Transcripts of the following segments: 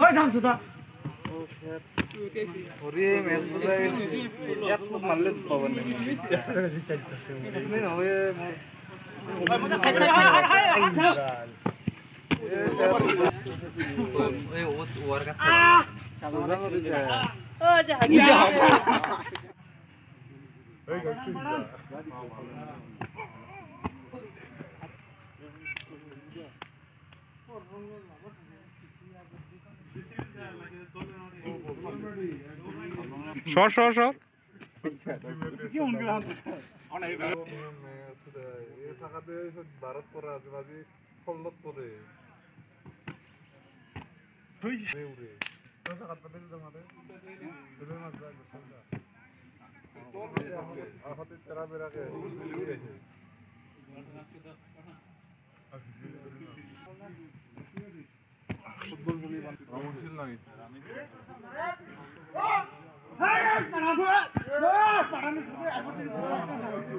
ওই জানছো তা ওরে ম্যাচ বুলাই এক লোক মারলে পাবেন না না ওই ওই ওর কথা ও যা গিয়া ওই গচ্ছি সর সর সর কি মন করে হাত অনেক এই টাকাতে ভারত করে আছে বাজি ফলনত করে তুই উড়ে তো সাকাত পাতে জমাতে তোর মাছ যায় বসলা আর হাতে তেরা বেরাকে ফুটবল বলি রামুশিল নাই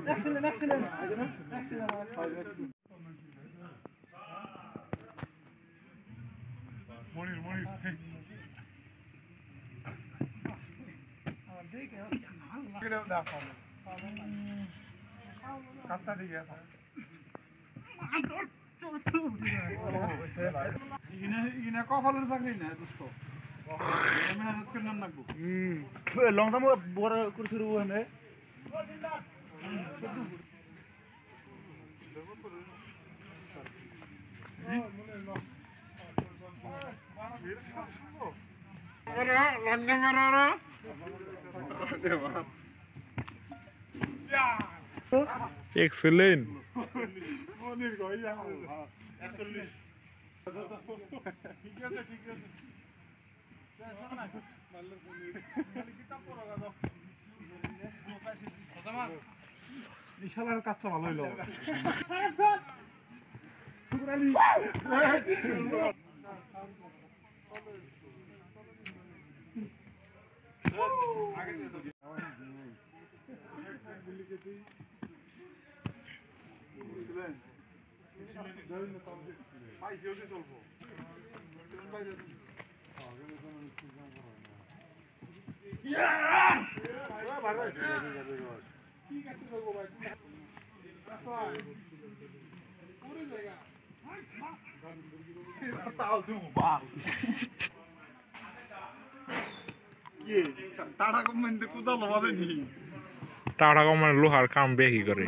Excellent, excellent. মনির কপালের চাকরি না দোস্ত মেহনত করে নাম লাগবো লং টাইম বড় করে শুরু হনে এক্সেলেন্ট ইশালার কাচ্চা ভালো হইলো টাটা কমেন্টে কোথাও লবাবে নি টাটা কোম্পানির লোহার কাম বেশি করে